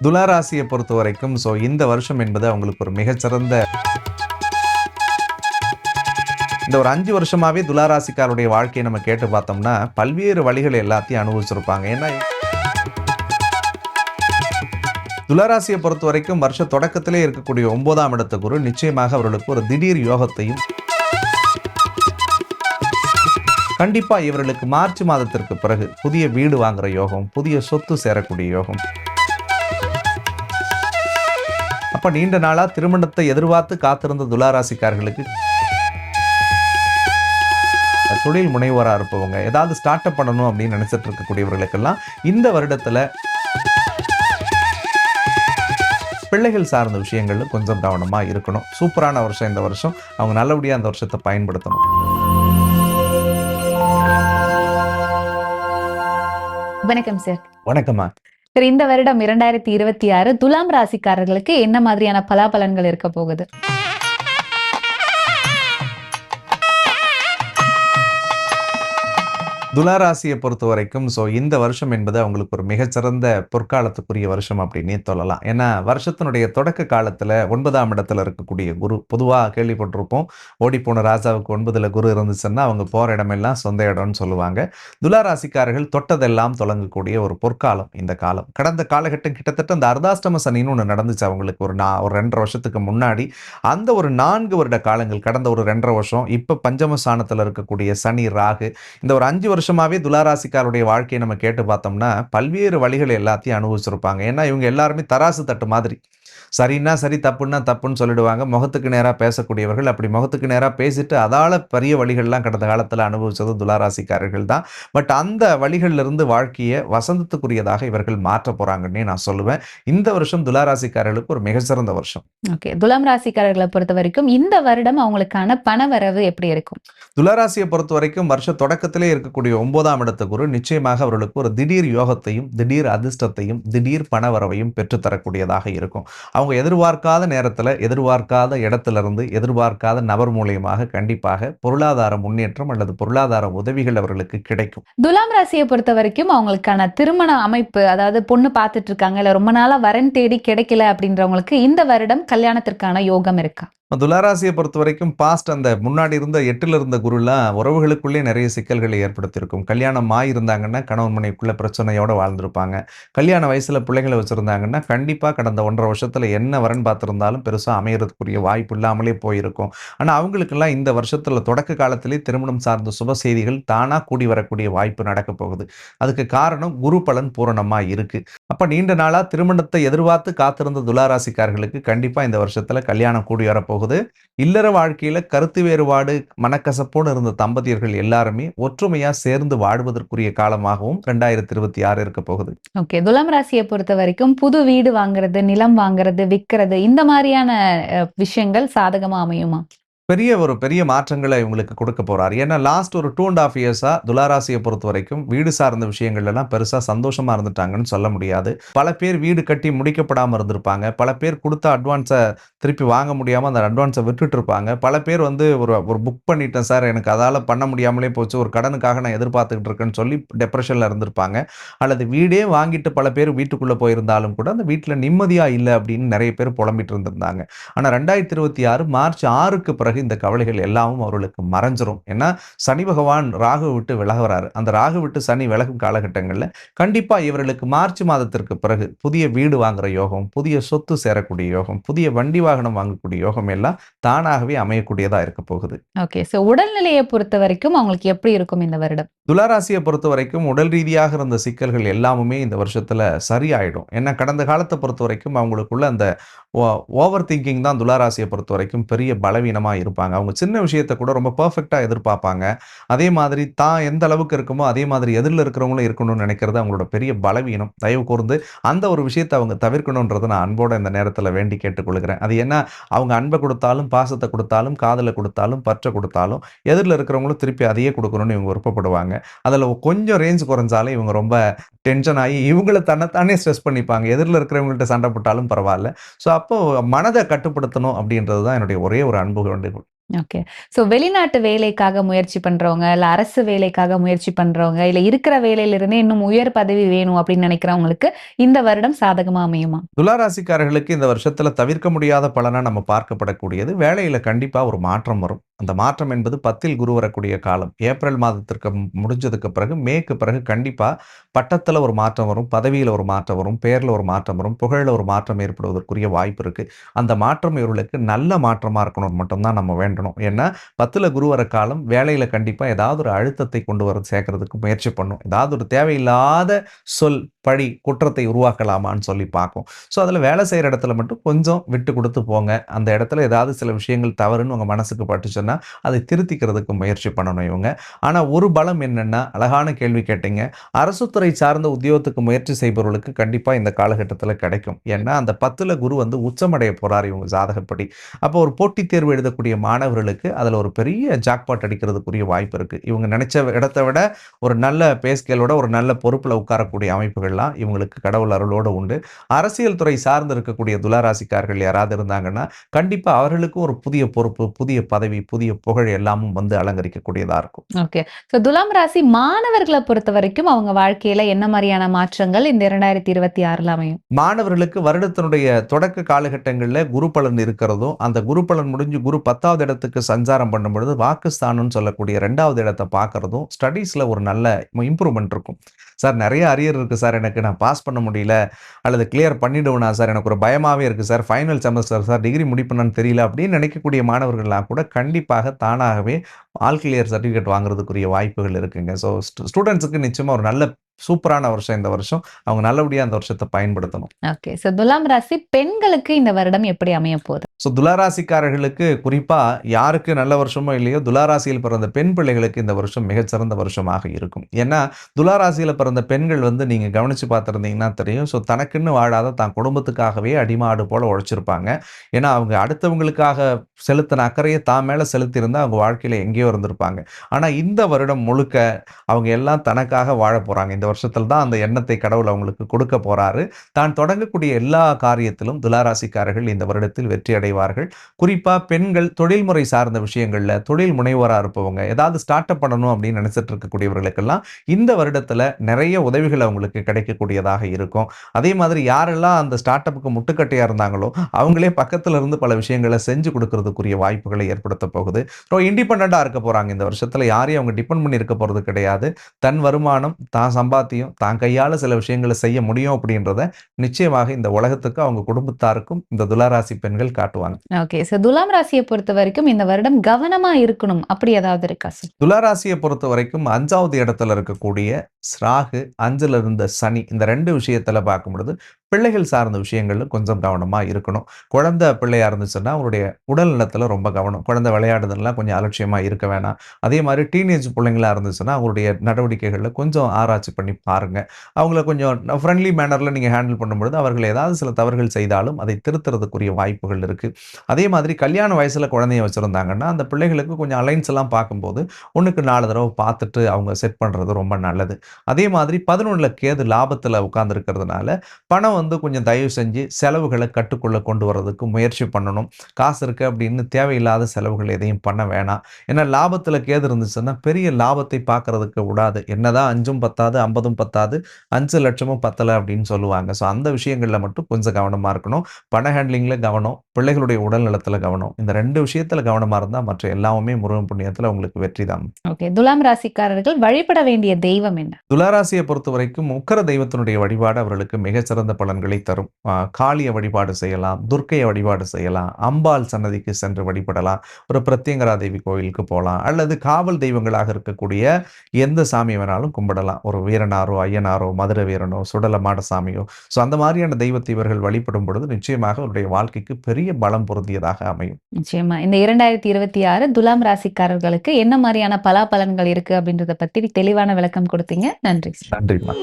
துளாராசியை பொறுத்த வரைக்கும் இந்த வருஷம் என்பது அவங்களுக்கு ஒரு மிகச்சிறந்த இந்த ஒரு 5 வருஷமாவே துளாராசிக்காருடைய வாழ்க்கையை நம்ம கேட்டு பார்த்தோம்னா பல்வேறு வழிகள் எல்லாத்தையும் அனுபவிச்சிருப்பாங்க. ஏன்னா துளாராசியை பொறுத்த வரைக்கும் வருஷ தொடக்கத்திலே இருக்கக்கூடிய 9ஆம் இடத்து குரு நிச்சயமாக அவர்களுக்கு ஒரு திடீர் யோகத்தையும் கண்டிப்பா இவர்களுக்கு மார்ச் மாதத்திற்கு பிறகு புதிய வீடு வாங்குற யோகம், புதிய சொத்து சேரக்கூடிய யோகம். அப்ப நீண்ட நாளா திருமணத்தை எதிர்பார்த்து காத்திருந்த துளாராசிக்காரர்களுக்கு தொழில் முனைவோரா இருப்பவங்க, ஏதாவது ஸ்டார்ட் அப் பண்ணணும் அப்படின்னு நினைச்சிட்டு இருக்கக்கூடியவர்களுக்கெல்லாம் இந்த வருடத்துல பிள்ளைகள் சார்ந்த விஷயங்கள்ல கொஞ்சம் கவனமா இருக்கணும். சூப்பரான வருஷம் இந்த வருஷம். அவங்க நல்லபடியா அந்த வருஷத்தை பயன்படுத்தணும். வணக்கம் சார். வணக்கம்மா. சார், இந்த வருடம் 2026 துலாம் ராசிக்காரர்களுக்கு என்ன மாதிரியான பலாபலன்கள் இருக்க போகுது? துளாராசியை பொறுத்த வரைக்கும் இந்த வருஷம் என்பது அவங்களுக்கு ஒரு மிகச்சிறந்த பொற்காலத்துக்குரிய வருஷம் அப்படின்னே சொல்லலாம். ஏன்னா வருஷத்தினுடைய தொடக்க காலத்துல 9ஆம் இடத்துல இருக்கக்கூடிய குரு, பொதுவாக கேள்விப்பட்டிருப்போம், ஓடிப்போன ராஜாவுக்கு 9ல் குரு இருந்துச்சுன்னா அவங்க போற இடமெல்லாம் சொந்த இடம்னு சொல்லுவாங்க. துளாராசிக்காரர்கள் தொட்டதெல்லாம் தொடங்கக்கூடிய ஒரு பொற்காலம் இந்த காலம். கடந்த காலகட்டம் கிட்டத்தட்ட அந்த அர்த்தாஷ்டம சனின்னு ஒன்று நடந்துச்சு அவங்களுக்கு ஒரு 2.5 வருஷத்துக்கு முன்னாடி. அந்த ஒரு 4 வருட காலங்கள், கடந்த ஒரு 2.5 வருஷம், இப்ப பஞ்சம ஸ்தானத்துல இருக்கக்கூடிய சனி, ராகு, இந்த ஒரு 5 வருஷமாவே துளாராசிக்காருடைய வாழ்க்கையை நம்ம கேட்டு பார்த்தோம்னா பல்வேறு வழிகள் எல்லாத்தையும் அனுபவிச்சிருப்பாங்க. ஏன்னா இவங்க எல்லாருமே தராசு தட்டு மாதிரி. சரின்னா சரி, தப்புன்னா தப்புன்னு சொல்லிடுவாங்க. முகத்துக்கு நேராக பேசக்கூடியவர்கள். அப்படி முகத்துக்கு நேராக பேசிட்டு அதால பெரிய வழிகள்லாம் கடந்த காலத்தில் அனுபவிச்சது துளாராசிக்காரர்கள் தான். பட் அந்த வழிகளிலிருந்து வாழ்க்கையை வசந்தத்துக்குரியதாக இவர்கள் மாற்ற போறாங்கன்னே நான் சொல்லுவேன். இந்த வருஷம் துளாராசிக்காரர்களுக்கு ஒரு மிகச்சிறந்த வருஷம். ஓகே, துலாம் ராசிக்காரர்களை பொறுத்த வரைக்கும் இந்த வருடம் அவங்களுக்கான பண வரவு எப்படி இருக்கும்? துளாராசியை பொறுத்த வரைக்கும் வருஷ தொடக்கத்திலே இருக்கக்கூடிய 9ஆம் இடத்து குரு நிச்சயமாக அவர்களுக்கு ஒரு திடீர் யோகத்தையும், திடீர் அதிர்ஷ்டத்தையும், திடீர் பணவரவையும் பெற்றுத்தரக்கூடியதாக இருக்கும். அவங்க எதிர்பார்க்காத நேரத்தில், எதிர்பார்க்காத இடத்துல இருந்து, எதிர்பார்க்காத நபர் மூலியமாக கண்டிப்பாக பொருளாதார முன்னேற்றம் அல்லது பொருளாதார உதவிகள் அவர்களுக்கு கிடைக்கும். துலாம் ராசியை பொறுத்த வரைக்கும் அவங்களுக்கான திருமண அமைப்பு, அதாவது பொண்ணு பார்த்துட்டு இருக்காங்க, இல்ல ரொம்ப நாளா வரன் தேடி கிடைக்கல அப்படின்றவங்களுக்கு இந்த வருடம் கல்யாணத்திற்கான யோகம் இருக்கா? துளாராசியை பொறுத்த வரைக்கும் பாஸ்ட் அந்த முன்னாடி இருந்த 8ல் இருந்த குருலாம் உறவுகளுக்குள்ளே நிறைய சிக்கல்களை ஏற்படுத்தியிருக்கும். கல்யாணம் ஆயிருந்தாங்கன்னா கணவன் மனைவிக்குள்ள பிரச்சனையோட வாழ்ந்திருப்பாங்க. கல்யாண வயசுல பிள்ளைகளை வச்சிருந்தாங்கன்னா கண்டிப்பா கடந்த 1.5 வருஷத்துல என்ன வரன் பார்த்திருந்தாலும் பெருசா அமையறதுக்குரிய வாய்ப்பு இல்லாமலே போயிருக்கும். ஆனா அவங்களுக்கெல்லாம் இந்த வருஷத்துல தொடக்க காலத்திலே திருமணம் சார்ந்த சுப செய்திகள் தானா கூடி வரக்கூடிய வாய்ப்பு நடக்க போகுது. அதுக்கு காரணம் குரு பலன் பூரணமா இருக்கு. அப்ப நீண்ட நாளா திருமணத்தை எதிர்பார்த்து காத்திருந்த துளாராசிக்காரர்களுக்கு கண்டிப்பா இந்த வருஷத்துல கல்யாணம் கூடி வரப்போகுது. இல்லற வாழ்க்கையில கருத்து வேறுபாடு, மனக்கசப்போடு இருந்த தம்பதியர்கள் எல்லாருமே ஒற்றுமையா சேர்ந்து வாழ்வதற்குரிய காலமாகவும் 2026 இருக்க போகுது. ஓகே, துலாம் ராசியை பொறுத்த வரைக்கும் புது வீடு வாங்குறது, நிலம் வாங்குறது, விற்கிறது, இந்த மாதிரியான விஷயங்கள் சாதகமா அமையுமா? பெரிய மாற்றங்களை இவங்களுக்கு கொடுக்க போறாரு. ஏன்னா லாஸ்ட் ஒரு 2.5 இயர்ஸா துளாராசியை பொறுத்த வரைக்கும் வீடு சார்ந்த விஷயங்கள் எல்லாம் பெருசா சந்தோஷமா இருந்துட்டாங்கன்னு சொல்ல முடியாது. பல பேர் வீடு கட்டி முடிக்கப்படாம இருந்திருப்பாங்க. பல பேர் கொடுத்த அட்வான்ஸை திருப்பி வாங்க முடியாம அந்த அட்வான்ஸை விட்டுட்டு இருப்பாங்க. பல பேர் ஒரு புக் பண்ணிட்டேன் சார், எனக்கு அதால பண்ண முடியாமலே போச்சு, ஒரு கடனுக்காக நான் எதிர்பார்த்துக்கிட்டு இருக்கேன்னு சொல்லி டெப்ரெஷன்ல இருந்திருப்பாங்க. அல்லது வீடே வாங்கிட்டு பல பேர் வீட்டுக்குள்ள போயிருந்தாலும் கூட அந்த வீட்டுல நிம்மதியா இல்லை அப்படின்னு நிறைய பேர் புலம்பிட்டு இருந்திருந்தாங்க. ஆனா 2026 மார்ச் 6க்கு பிறகு இந்த கவலைகள் எல்லாமும் அவர்களுக்கு மறைஞ்சிரும். ஏன்னா சனி பகவான் ராகு விட்டு விலகுறாரு. அந்த ராகு விட்டு சனி விலகும் காலகட்டங்கள்ல கண்டிப்பா இவர்களுக்கு மார்ச் மாதத்திற்கு பிறகு புதிய வீடு வாங்குற யோகம், புதிய சொத்து சேரக்கூடிய யோகம், புதிய வண்டி வாகனம் வாங்கக்கூடிய யோகம் எல்லாம் தானாகவே அமையக்கூடியதா இருக்க போகுது. ஓகே, சோ உடல்நிலையை பொறுத்த வரைக்கும் அவங்களுக்கு எப்படி இருக்கும் இந்த வருடம்? துளாராசியை பொறுத்த வரைக்கும் உடல் ரீதியாக இருந்த சிக்கல்கள் எல்லாமுமே இந்த வருஷத்துல சரியாயிடும். ஏன்னா கடந்த காலத்தை பொறுத்த வரைக்கும் அவங்களுக்குள்ள அந்த ஓவர் திங்கிங் தான் துளாராசியை பொறுத்த வரைக்கும் பெரிய பலவீனமா இருப்பாங்க. அவங்க சின்ன விஷயத்தை கூட ரொம்ப பெர்ஃபெக்டா எதிர்பார்ப்பாங்க. அதே மாதிரி தான் எந்த அளவுக்கு இருக்குமோ அதே மாதிரி எதிரில் இருக்கிறவங்களும் இருக்கணும்னு நினைக்கிறது அவங்களோட பெரிய பலவீனம். தயவு கூர்ந்து அந்த ஒரு விஷயத்தை அவங்க தவிர்க்கணுன்றதை நான் அன்போட இந்த நேரத்தில் வேண்டி கேட்டுக்கொள்கிறேன். அது என்ன, அவங்க அன்பை கொடுத்தாலும், பாசத்தை கொடுத்தாலும், காதலை கொடுத்தாலும், பற்ற கொடுத்தாலும் எதிரில் இருக்கிறவங்களும் திருப்பி அதையே கொடுக்கணும்னு இவங்க விருப்பப்படுவாங்க. அதில் கொஞ்சம் ரேஞ்ச் குறைஞ்சாலே இவங்க ரொம்ப டென்ஷன் ஆகி இவங்களை தன்னைத்தானே ஸ்ட்ரெஸ் பண்ணிப்பாங்க. எதிரில் இருக்கிறவங்கள்ட்ட சண்டை போட்டாலும் பரவாயில்ல. ஸோ அப்போ மனதை கட்டுப்படுத்தணும் அப்படின்றது தான் என்னுடைய ஒரே ஒரு அன்பு வேண்டுகோள். ஓகே. சோ வெளிநாட்டு வேலைக்காக முயற்சி பண்றவங்க, இல்ல அரசு வேலைக்காக முயற்சி பண்றவங்க, இல்ல இருக்கிற வேலையில இருந்தே இன்னும் உயர் பதவி வேணும் அப்படின்னு நினைக்கிறவங்களுக்கு இந்த வருடம் சாதகமா அமையுமா? துளாராசிக்காரர்களுக்கு இந்த வருஷத்துல தவிர்க்க முடியாத பலனா நம்ம பார்க்கப்படக்கூடியது, வேலையில கண்டிப்பா ஒரு மாற்றம் வரும். அந்த மாற்றம் என்பது 10ல் குரு வரக்கூடிய காலம். ஏப்ரல் மாதத்திற்கு முடிஞ்சதுக்கு பிறகு, மேக்கு பிறகு கண்டிப்பா பட்டத்துல ஒரு மாற்றம் வரும், பதவியில ஒரு மாற்றம் வரும், பெயர்ல ஒரு மாற்றம் வரும், புகழ்ல ஒரு மாற்றம் ஏற்படுவதற்குரிய வாய்ப்பு இருக்கு. அந்த மாற்றம் இவர்களுக்கு நல்ல மாற்றமா இருக்கணும்னு மட்டும் தான் நம்ம வேண்டணும். ஏன்னா 10ல குரு வர காலம் வேலையில கண்டிப்பா ஏதாவது ஒரு அழுத்தத்தை கொண்டு சேர்க்கறதுக்கு முயற்சி பண்ணும். ஏதாவது ஒரு தேவையில்லாத சொல், பழி, குற்றத்தை உருவாக்கலாமான்னு சொல்லி பார்க்கும். ஸோ, அதில வேலை செய்ற இடத்துல மட்டும் கொஞ்சம் விட்டு குடுத்து போங்க. அந்த இடத்துல ஏதாவது சில விஷயங்கள் தவறுன்னு உங்க மனசுக்கு பட்டுச்சுன்னா, அதை திருத்திக்கிறதுக்கு முயற்சி பண்ணணும் இவங்க. ஆனா ஒரு பலம் என்னன்னா, அழகான கேள்வி கேட்டீங்க. அரசுத் துறை சார்ந்த உத்தியோகத்துக்கு முயற்சி செய்பவர்களுக்கு கண்டிப்பா இந்த காலகட்டத்தில கிடைக்கும். ஏன்னா, அந்த 10ல குரு வந்து உச்சமடைய போறார் இவங்க ஜாதகப்படி. அப்போ ஒரு போட்டித் தேர்வு எழுதக்கூடிய மாணவர்களுக்கு அதில ஒரு பெரிய ஜாக்பாட் அடிக்கிறதுக்குரிய வாய்ப்பு இருக்கு. இவங்க நினைச்ச இடத்த விட ஒரு நல்ல பே ஸ்கேலோட ஒரு நல்ல பொறுப்புல உட்காரக்கூடிய அமைப்புகள்லாம் இவங்களுக்கு கடவுள் அருளோட உண்டு. அரசியல் துறை சார்ந்து இருக்கக்கூடிய துளாராசிக்காரர்கள் யாராவது இருந்தாங்கன்னா, கண்டிப்பா அவர்களுக்கும் ஒரு புதிய பொறுப்பு, புதிய பதவி, புதிய புகழ் எல்லாமும் வந்து அலங்கரிக்கக்கூடியதா இருக்கும். ஓகே. சோ துலாம் ராசி மாணவர்கள பொறுத்தவரைக்கும் அவங்க வாழ்க்கையில என்ன மாரியான மாற்றங்கள் இந்த 2026ல அமையும்? மாணவர்களுக்கு வருடத்தினுடைய தொடக்க காலகட்டங்கள்ல குரு பலன் இருக்கிறதும், அந்த குரு பலன் முடிஞ்சு குரு 10வது இடத்துக்கு சஞ்சாரம் பண்ணும்பொழுது, வாக்குஸ்தானம்னு சொல்லக்கூடிய 2வது இடத்த பார்க்கறதும், ஸ்டடீஸ்ல ஒரு நல்ல இம்ப்ரூவ்மென்ட் இருக்கும். சார் நெறைய அரியர் இருக்கு சார் எனக்கு. நான் பாஸ் பண்ண முடியல. அல்லது கிளியர் பண்ணிடுவேனா சார்? எனக்கு ஒரு பயமாவே இருக்கு sir. Final semester sir. Degree முடிப்பேனான்னு தெரியல. அப்படின்னு நினைக்கக்கூடிய மாணவர்கள்லாம் கூட கண்டிப்பாக தானாகவே ஆல் கிளியர் சர்டிஃபிகேட் வாங்குறதுக்குரிய வாய்ப்புகள் இருக்குங்க. ஸோ ஸ்டூடண்ட்ஸ்க்கு நிச்சயமா ஒரு நல்ல சூப்பரான வருஷம் இந்த வருஷம். அவங்க நல்லபடியா அந்த வருஷத்த பயன்படுத்தணும். ஓகே. சோ துலாம் ராசி பெண்களுக்கு இந்த வருடம் எப்படி அமையப் போகுது? ஸோ துளாராசிக்காரர்களுக்கு குறிப்பா யாருக்கு நல்ல வருஷமோ இல்லையோ, துளாராசியில் பிறந்த பெண் பிள்ளைகளுக்கு இந்த வருஷம் மிகச்சிறந்த வருஷமாக இருக்கும். ஏன்னா, துளாராசியில பிறந்த பெண்கள் வந்து நீங்க கவனிச்சு பார்த்திருந்தீங்கன்னா தெரியும். ஸோ தனக்குன்னு வாழாத தான் குடும்பத்துக்காகவே அடிமாடு போல உழைச்சிருப்பாங்க. ஏன்னா, அவங்க அடுத்தவங்களுக்காக செலுத்தின அக்கறைய தான் மேல செலுத்தியிருந்தா அவங்க வாழ்க்கையில எங்கேயோ இருந்திருப்பாங்க. ஆனா இந்த வருடம் முழுக்க அவங்க எல்லாம் தனக்காக வாழப் போறாங்க. இந்த வருஷத்துல தான் அந்த எண்ணத்தை கடவுள் அவங்களுக்கு கொடுக்க போறாரு. தான் தொடங்கக்கூடிய எல்லா காரியத்திலும் துளாராசிக்காரர்கள் இந்த வருடத்தில் வெற்றி அடைவார்கள். குறிப்பா பெண்கள் தொழில்முறை சார்ந்த விஷயங்கள்ல தொழில் முனைவோரா இருப்பவங்க, ஏதாவது ஸ்டார்ட் அப் பண்ணணும் அப்படின்னு நினைச்சிட்டு இருக்கக்கூடியவர்களுக்கெல்லாம் இந்த வருடத்துல நிறைய உதவிகள் அவங்களுக்கு கிடைக்கக்கூடியதாக இருக்கும். அதே மாதிரி யாரெல்லாம் அந்த ஸ்டார்ட் அப்புக்கு முட்டுக்கட்டையா இருந்தாங்களோ, அவங்களே பக்கத்துல இருந்து பல விஷயங்கள செஞ்சு கொடுக்கறதுக்குரிய வாய்ப்புகளை ஏற்படுத்த போகுது. இண்டிபெண்டன்ட்டா இருக்க போறாங்க இந்த வருஷத்துல. யாரையும் அவங்க டிபெண்ட் பண்ணி இருக்க போறது கிடையாது. தன் வருமானம், தான் சம்பாத்தியம், தான் கையால சில விஷயங்கள செய்ய முடியும் அப்படின்றத நிச்சயமாக இந்த உலகத்துக்கு அவங்க குடும்பத்தாருக்கும் இந்த துளாராசி பெண்கள் காட்டுவாங்க. ஓகே. சோ துலாம் ராசிய பொறுத்தவரைக்கும் இந்த வருடம் கவனமா இருக்கணும். அப்படி ஏதாவது இருக்கா சார்? துளாராசியை பொறுத்தவரைக்கும் 5வது இடத்துல இருக்கக்கூடிய ராகு, 5ல இருந்த சனி இந்த 2 விஷயத்துல பார்க்கும் பொழுது, பிள்ளைகள் சார்ந்த விஷயங்கள்ல கொஞ்சம் கவனமா இருக்கணும். குழந்தை பிள்ளையா இருந்துச்சுன்னா, அவருடைய உடல் நலத்துல ரொம்ப கவனம். குழந்தை விளையாடுதல்லாம் கொஞ்சம் அலட்சியமா இருக்க வேணாம். அதே மாரி டீனேஜ் பிள்ளைங்களா இருந்துச்சுன்னா, அவங்களுடைய நடவடிக்கைகள்ல கொஞ்சம் ஆராய்ச்சி பண்ணி பாருங்க. அவங்கள கொஞ்சம் ஃப்ரெண்ட்லி மேனர்ல நீங்க ஹேண்டில் பண்ணும்பொழுது, அவர்கள் ஏதாவது சில தவறுகள் செய்தாலும் அதை திருத்துறதுக்குரிய வாய்ப்புகள் இருக்கு. அதே மாதிரி கல்யாண வயசுல குழந்தைய வச்சிருந்தாங்கன்னா, அந்த பிள்ளைகளுக்கு கொஞ்சம் அலைன்ஸ் எல்லாம் பார்க்கும்போது, 1க்கு 4 தடவ பார்த்துட்டு அவங்க செட் பண்றது ரொம்ப நல்லது. அதே மாதிரி 11ல கேது லாபத்துல உட்கார்ந்திருக்கிறதுனால, பணம் வந்து கொஞ்சம் தயவு செஞ்சு செலவுகள கட்டுக்குள்ள கொண்டு வரதுக்கு முயற்சி பண்ணணும். காசு இருக்கு அப்படின்னு தேவையில்லாத செலவுகள் எதையும் பண்ண வேணாம். ஏன்னா லாபத்துல கேது இருந்துச்சுன்னா, பெரிய லாபத்தை பார்க்கறதுக்கு விடாது. என்னதான் 5ம் பத்தாது, 50ம் பத்தாது, 5 லட்சமும் பத்தல அப்படின்னு சொல்லுவாங்க. ஸோ அந்த விஷயங்கள்ல மட்டும் கொஞ்சம் கவனமா இருக்கணும். பண ஹேண்ட்லிங்ல கவனம், பிள்ளைகளுடைய உடல் நலத்துல கவனம். இந்த 2 விஷயத்துல கவனமா இருந்தா மற்ற எல்லாமுமே முருகன் புண்ணியத்துல உங்களுக்கு வெற்றி தான். ஓகே. துலாம் ராசிக்காரர்கள் வழிபட வேண்டிய தெய்வம் என்ன? துளாராசியை பொறுத்தவரைக்கும் உக்கிர தெய்வத்தினுடைய வழிபாடு அவர்களுக்கு மிகச்சிறந்த பலன்களை தரும். காளிய வழிபாடு செய்யலாம், துர்க்கைய வழிபாடு செய்யலாம், அம்பாள் சன்னதிக்கு சென்று வழிபடலாம், ஒரு பிரத்யங்கரா தேவி கோயிலுக்கு போலாம், அல்லது காவல் தெய்வங்களாக இருக்கக்கூடிய எந்த சாமி வேணாலும் கும்பிடலாம். ஒரு வீரனாரோ, ஐயனாரோ, மதுரை வீரனோ, சுடல மாடசாமியோ, ஸோ அந்த மாதிரியான தெய்வத்தை இவர்கள் வழிபடும் பொழுது நிச்சயமாக அவருடைய வாழ்க்கைக்கு பெரிய பலம் பொருந்தியதாக அமையும். நிச்சயமா. இந்த 2026 துலாம் ராசிக்காரர்களுக்கு என்ன மாரியான பலாபலன்கள் இருக்கு அப்படின்றத பத்தி தெளிவான விளக்கம் கொடுத்தீங்க. நன்றி சார். நன்றிம்மா.